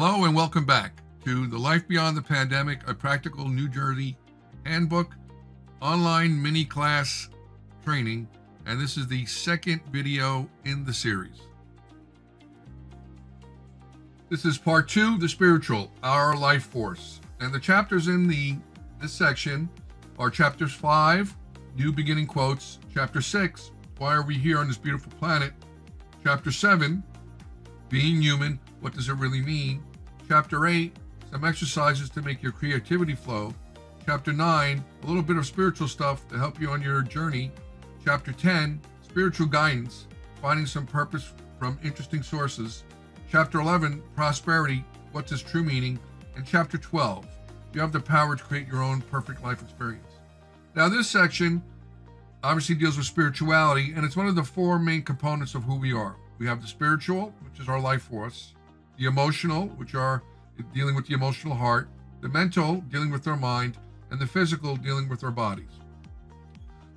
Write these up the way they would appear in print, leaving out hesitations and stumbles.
Hello and welcome back to the Life Beyond the Pandemic, a practical New Jersey handbook online mini class training, and this is the second video in the series. This is part 2, the spiritual, our life force, and the chapters in this section are chapters 5, new beginning quotes, chapter 6, why are we here on this beautiful planet, chapter 7, being human, what does it really mean, chapter 8, some exercises to make your creativity flow, chapter 9, a little bit of spiritual stuff to help you on your journey, chapter 10, spiritual guidance, finding some purpose from interesting sources, chapter 11, prosperity, what's its true meaning, and chapter 12, you have the power to create your own perfect life experience. Now this section obviously deals with spirituality, and it's one of the 4 main components of who we are. We have the spiritual, which is our life force, the emotional, which are dealing with the emotional heart, the mental, dealing with our mind, and the physical, dealing with our bodies.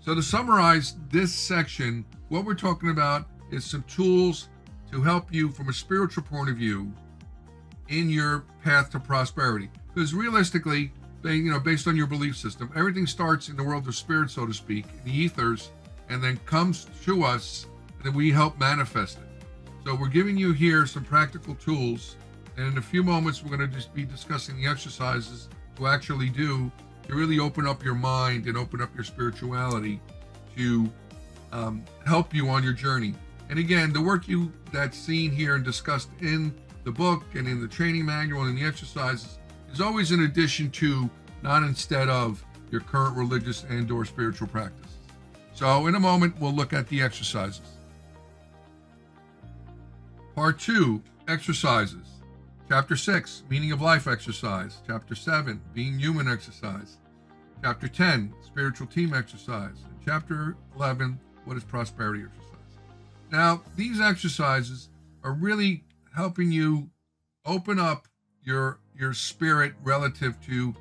So to summarize this section, what we're talking about is some tools to help you from a spiritual point of view in your path to prosperity. Because realistically, based on your belief system, everything starts in the world of spirit, so to speak, in the ethers, and then comes to us, and then we help manifest it. So we're giving you here some practical tools, and in a few moments we're going to just be discussing the exercises to actually do to really open up your mind and open up your spirituality to help you on your journey. And again, the work that's seen here and discussed in the book and in the training manual and the exercises is always in addition to, not instead of, your current religious and/or spiritual practice. So in a moment, we'll look at the exercises. Part 2, exercises. Chapter 6, meaning of life exercise. Chapter 7, being human exercise. Chapter 10, spiritual team exercise. And chapter 11, what is prosperity exercise. Now, these exercises are really helping you open up your spirit relative to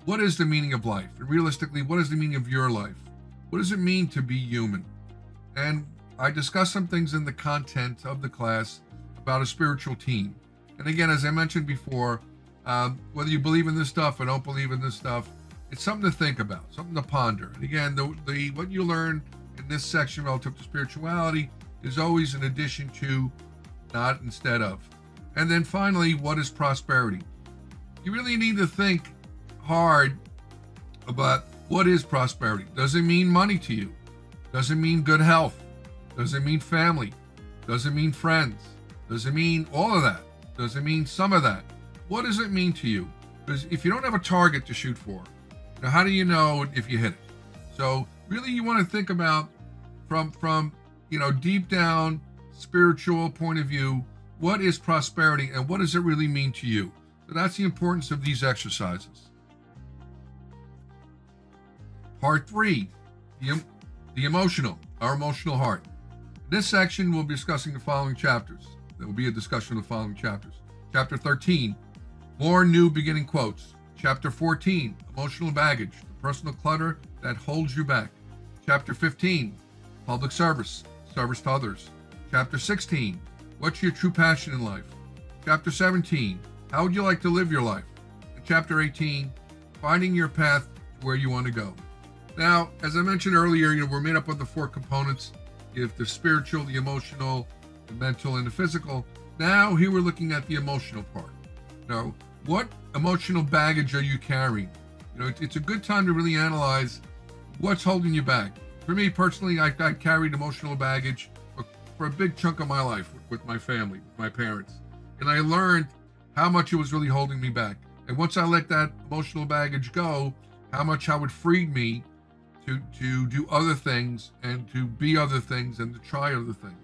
what is the meaning of life, and realistically, what is the meaning of your life? What does it mean to be human? And I discussed some things in the content of the class about a spiritual team. And again, as I mentioned before, whether you believe in this stuff or don't believe in this stuff, it's something to think about, something to ponder. And again, what you learn in this section relative to spirituality is always in addition to, not instead of. And then finally, what is prosperity? You really need to think hard about what is prosperity. Does it mean money to you? Does it mean good health? Does it mean family? Does it mean friends? Does it mean all of that? Does it mean some of that? What does it mean to you? Because if you don't have a target to shoot for, now how do you know if you hit it? So really you want to think about from deep down spiritual point of view, what is prosperity and what does it really mean to you? So that's the importance of these exercises. Part 3, the emotional, our emotional heart. In this section, we'll be discussing the following chapters. There will be a discussion of the following chapters. Chapter 13, more new beginning quotes. Chapter 14, emotional baggage, the personal clutter that holds you back. Chapter 15, public service, service to others. Chapter 16, what's your true passion in life? Chapter 17, how would you like to live your life? And chapter 18, finding your path to where you want to go. Now, as I mentioned earlier, we're made up of the 4 components. You have the spiritual, the emotional, the mental, and the physical. Now, here we're looking at the emotional part. Now, what emotional baggage are you carrying? It's a good time to really analyze what's holding you back. For me personally, I carried emotional baggage for a big chunk of my life with my family, with my parents. And I learned how much it was really holding me back. And once I let that emotional baggage go, how it freed me to do other things and to be other things and to try other things.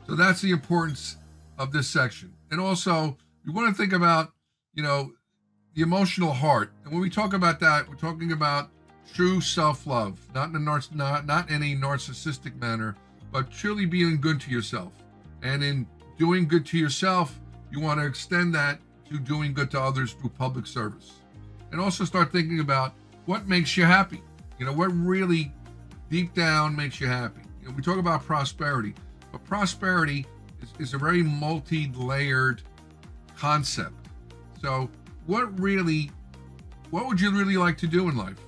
So that's the importance of this section. And also, you want to think about, the emotional heart. And when we talk about that, we're talking about true self-love, not in a narcissistic manner, but truly being good to yourself. And in doing good to yourself, you want to extend that to doing good to others through public service. And also start thinking about what makes you happy. What really deep down makes you happy. We talk about prosperity, but prosperity is a very multi-layered concept. So what would you really like to do in life?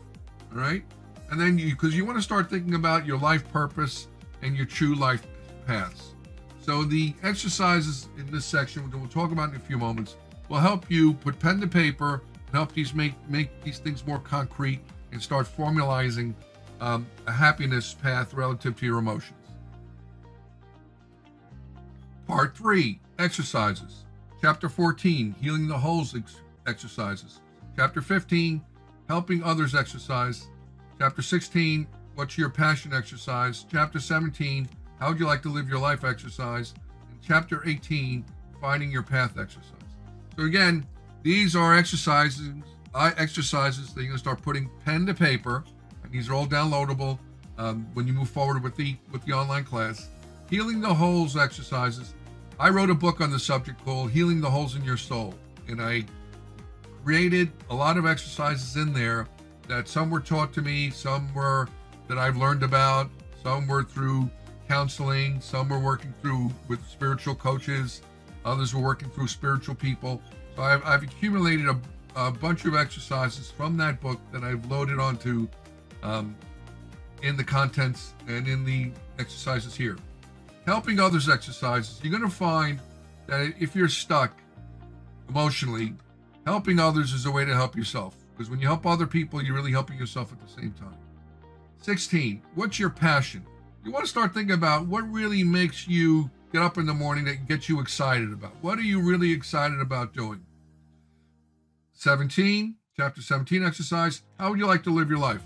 All right. And then because you want to start thinking about your life purpose and your true life paths. So the exercises in this section, which we'll talk about in a few moments, will help you put pen to paper and help these make these things more concrete and start formalizing a happiness path relative to your emotions. Part 3, exercises. Chapter 14, healing the holes exercises. Chapter 15, helping others exercise. Chapter 16, what's your passion exercise. Chapter 17, how would you like to live your life exercise. And Chapter 18, finding your path exercise. So again, these are exercises that you're going to start putting pen to paper, and these are all downloadable when you move forward with the online class. Healing the holes exercises. I wrote a book on the subject called Healing the Holes in Your Soul, and I created a lot of exercises in there that some were taught to me, some were that I've learned about, some were through counseling, some were working through with spiritual coaches, others were working through spiritual people. So I've accumulated a bunch of exercises from that book that I've loaded onto in the contents and in the exercises here. Helping others exercises, you're going to find that if you're stuck emotionally, helping others is a way to help yourself. Because when you help other people, you're really helping yourself at the same time. 16, what's your passion? You want to start thinking about what really makes you get up in the morning that gets you excited about. What are you really excited about doing? 17, chapter 17 exercise, how would you like to live your life?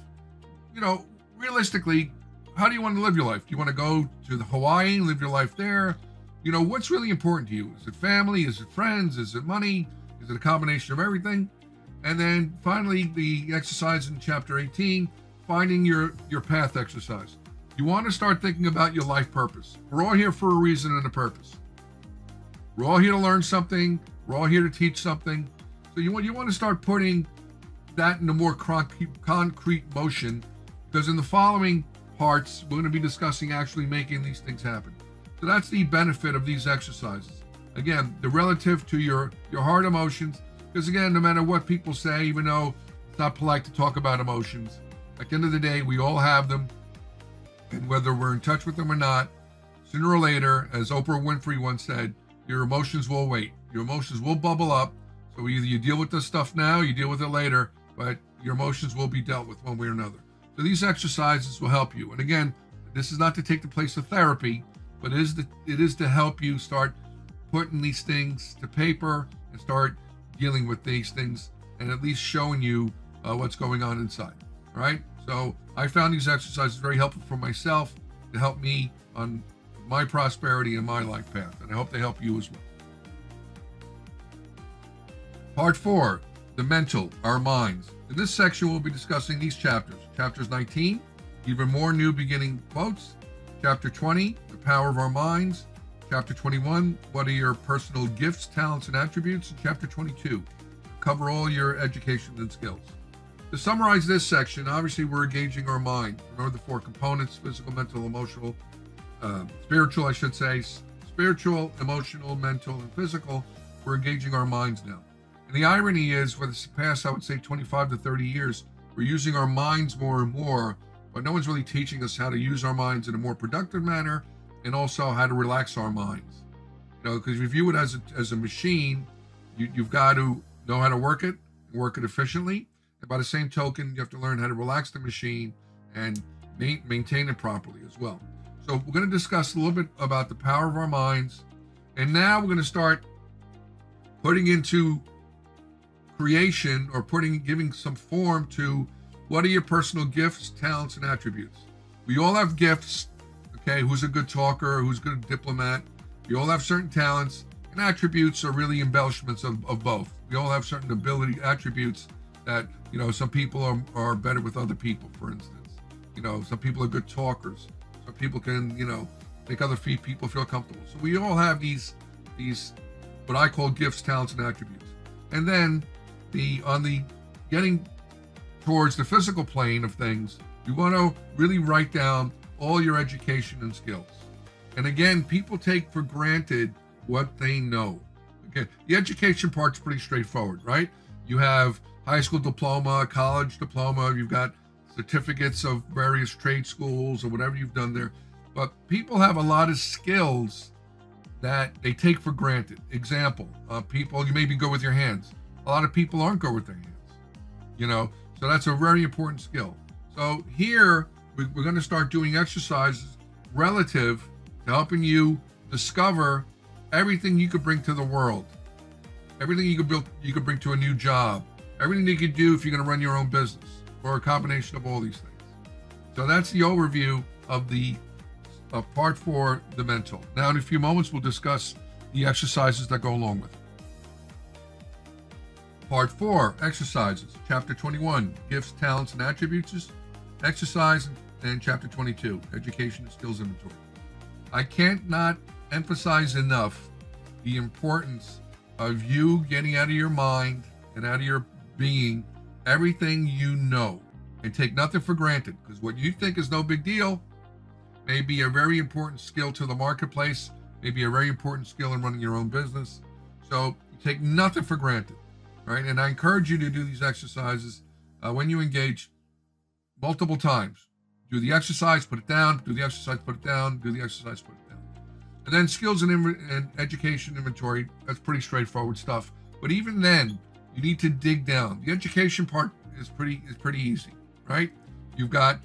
You know, realistically, how do you want to live your life? Do you want to go to Hawaii and live your life there? You know, what's really important to you? Is it family? Is it friends? Is it money? Is it a combination of everything? And then finally, the exercise in chapter 18, finding your path exercise. You want to start thinking about your life purpose. We're all here for a reason and a purpose. We're all here to learn something. We're all here to teach something. So you want to start putting that into more concrete motion, because in the following parts, we're going to be discussing actually making these things happen. So that's the benefit of these exercises. Again, the relative to your heart emotions, because again, no matter what people say, even though it's not polite to talk about emotions, at the end of the day, we all have them. And whether we're in touch with them or not, sooner or later, as Oprah Winfrey once said, your emotions will wait. Your emotions will bubble up. So either you deal with this stuff now, you deal with it later, but your emotions will be dealt with one way or another. So these exercises will help you. And again, this is not to take the place of therapy, but it is to help you start putting these things to paper and start dealing with these things and at least showing you what's going on inside. All right. So I found these exercises very helpful for myself to help me on my prosperity and my life path. And I hope they help you as well. Part 4, the mental, our minds. In this section, we'll be discussing these chapters. Chapters 19, even more new beginning quotes. Chapter 20, the power of our minds. Chapter 21, what are your personal gifts, talents, and attributes? And Chapter 22, cover all your education and skills. To summarize this section, obviously we're engaging our mind. Remember the 4 components: physical, mental, emotional, spiritual, I should say. Spiritual, emotional, mental, and physical. We're engaging our minds now. And the irony is, for the past, I would say 25 to 30 years, we're using our minds more and more, but no one's really teaching us how to use our minds in a more productive manner and also how to relax our minds. You know, because if you view it as a machine, you've got to know how to work it efficiently. And by the same token, you have to learn how to relax the machine and maintain it properly as well. So we're going to discuss a little bit about the power of our minds. And now we're going to start putting into creation or giving some form to what are your personal gifts, talents, and attributes. We all have gifts. Okay, who's a good talker, who's a good diplomat. We all have certain talents, and attributes are really embellishments of both. We all have certain attributes that, you know, some people are better with other people, for instance. You know, some people are good talkers. Some people can, you know, make other people feel comfortable. So we all have these what I call gifts, talents, and attributes. And then on the getting towards the physical plane of things, you want to really write down all your education and skills. And again, people take for granted what they know. Okay, the education part's pretty straightforward, right? You have high school diploma, college diploma, you've got certificates of various trade schools or whatever you've done there. But people have a lot of skills that they take for granted. Example, people, you may be good with your hands. A lot of people aren't good with their hands, so that's a very important skill. So here, we're going to start doing exercises relative to helping you discover everything you could bring to the world, everything you could bring to a new job, everything you could do if you're going to run your own business, or a combination of all these things. So that's the overview of part 4, the mental. Now, in a few moments, we'll discuss the exercises that go along with it. Part 4, exercises. Chapter 21, gifts, talents, and attributes. Exercise, and Chapter 22, education and skills inventory. I can't not emphasize enough the importance of you getting out of your mind and out of your being everything you know, and take nothing for granted, because what you think is no big deal may be a very important skill to the marketplace, may be a very important skill in running your own business. So take nothing for granted, right? And I encourage you to do these exercises when you engage multiple times. Do the exercise, put it down, do the exercise, put it down, do the exercise, put it down. And then skills and education inventory, that's pretty straightforward stuff. But even then, you need to dig down. The education part is pretty easy, right? You've got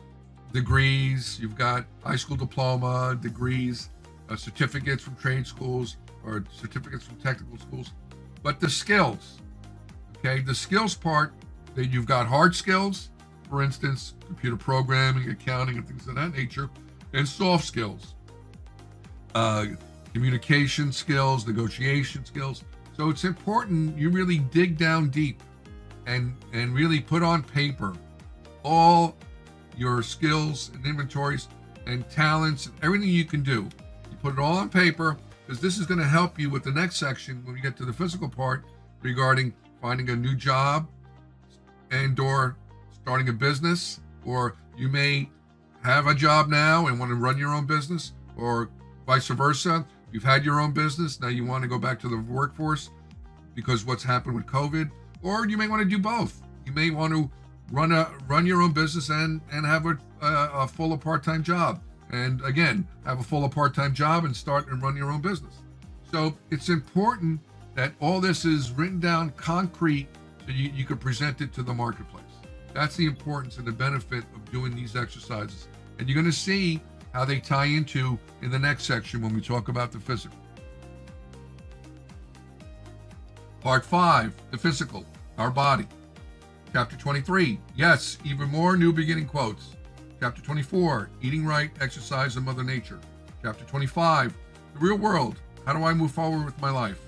degrees, you've got high school diploma, degrees, certificates from trade schools or certificates from technical schools. But the skills, okay, the skills part, that you've got hard skills, for instance, computer programming, accounting, and things of that nature, and soft skills, communication skills, negotiation skills. So it's important you really dig down deep and really put on paper all your skills and inventories and talents and everything you can do. You put it all on paper, because this is going to help you with the next section when we get to the physical part regarding finding a new job and or starting a business, or you may have a job now and want to run your own business, or vice versa. You've had your own business, now you want to go back to the workforce because what's happened with COVID, or you may want to do both. You may want to run your own business and have a full or part-time job, and again have a full or part-time job and start and run your own business. So it's important that all this is written down concrete so you can present it to the marketplace. That's the importance and the benefit of doing these exercises, and you're going to see how they tie into in the next section when we talk about the physical. Part 5, the physical, our body. Chapter 23, yes, even more new beginning quotes. Chapter 24, eating right, exercise, and Mother Nature. Chapter 25, the real world, how do I move forward with my life?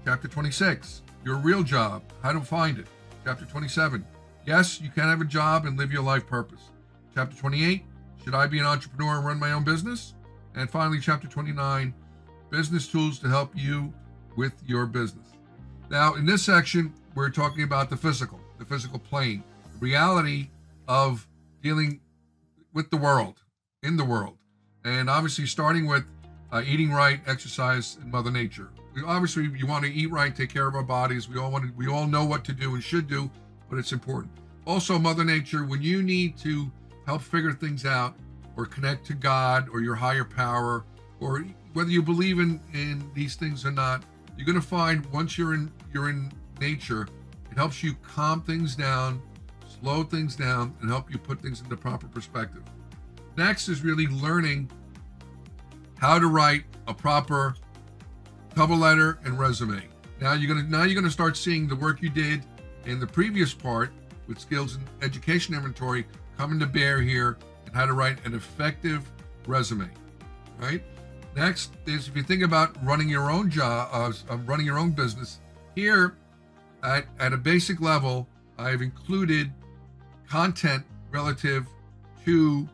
Chapter 26, your real job, how to find it. Chapter 27, yes, you can have a job and live your life purpose. Chapter 28, should I be an entrepreneur and run my own business? And finally, Chapter 29, business tools to help you with your business. Now, in this section, we're talking about the physical plane, the reality of dealing with the world, in the world. And obviously starting with eating right, exercise, and Mother Nature. Obviously, you want to eat right, take care of our bodies. We all know what to do and should do, but it's important. Also, Mother Nature, when you need to help figure things out or connect to God or your higher power, or whether you believe in these things or not, you're going to find once you're in nature, it helps you calm things down, slow things down, and help you put things into proper perspective. Next is really learning how to write a proper cover letter and resume. Now you're gonna start seeing the work you did in the previous part with skills and education inventory coming to bear here, and how to write an effective resume. Right? Next is, if you think about running your own job, running your own business, here at a basic level, I've included content relative to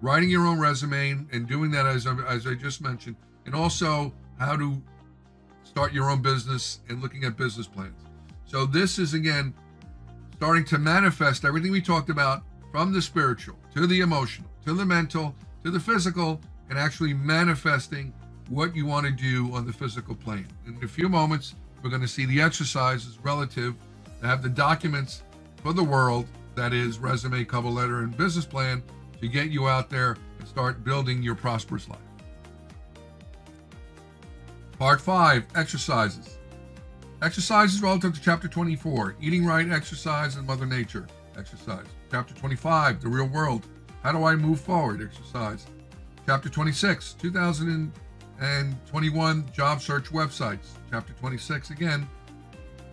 writing your own resume and doing that as I just mentioned, and also how to start your own business and looking at business plans. So this is, again, starting to manifest everything we talked about, from the spiritual to the emotional to the mental to the physical, and actually manifesting what you want to do on the physical plane. In a few moments, we're going to see the exercises relative to have the documents for the world, that is resume, cover letter, and business plan, to get you out there and start building your prosperous life. Part 5, exercises. Exercises relative to Chapter 24, eating right, exercise, and Mother Nature, exercise. Chapter 25, the real world, how do I move forward, exercise. Chapter 26, 2021 job search websites. Chapter 26 again,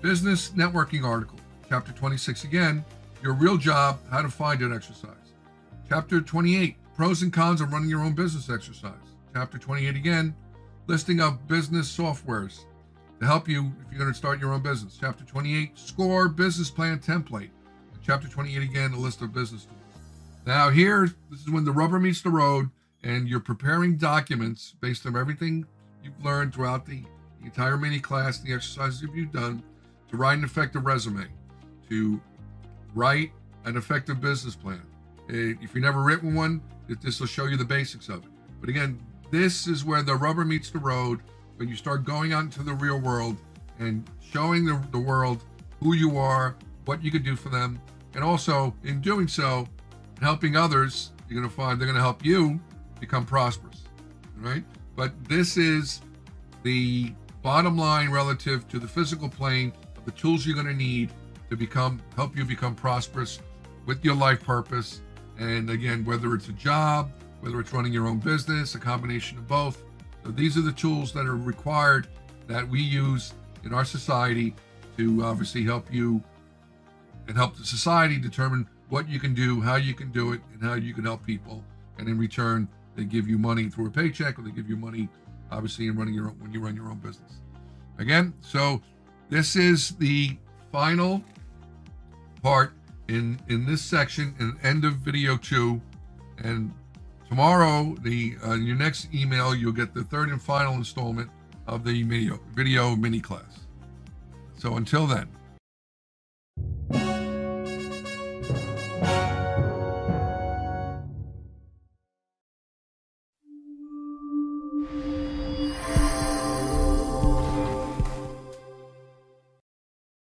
business networking article. Chapter 26 again, your real job, how to find it, exercise. Chapter 28, pros and cons of running your own business, exercise. Chapter 28 again, listing of business softwares to help you if you're going to start your own business. Chapter 28, score business plan template. Chapter 28 again, a list of business tools. Now here, this is when the rubber meets the road and you're preparing documents based on everything you've learned throughout the entire mini class, the exercises you've done, to write an effective resume, to write an effective business plan. If you've never written one, this will show you the basics of it. But again, this is where the rubber meets the road, when you start going out into the real world and showing the world who you are, what you could do for them, and also in doing so, helping others, you're going to find they're going to help you become prosperous, right? But this is the bottom line relative to the physical plane of the tools you're going to need to help you become prosperous with your life purpose. And again, whether it's a job, whether it's running your own business, a combination of both. So these are the tools that are required that we use in our society to obviously help you and help the society determine what you can do, how you can do it, and how you can help people. And in return, they give you money through a paycheck, or they give you money, obviously, when you run your own business. Again, so this is the final part in this section, and end of video 2. And tomorrow, in your next email, you'll get the third and final installment of the video mini class. So until then.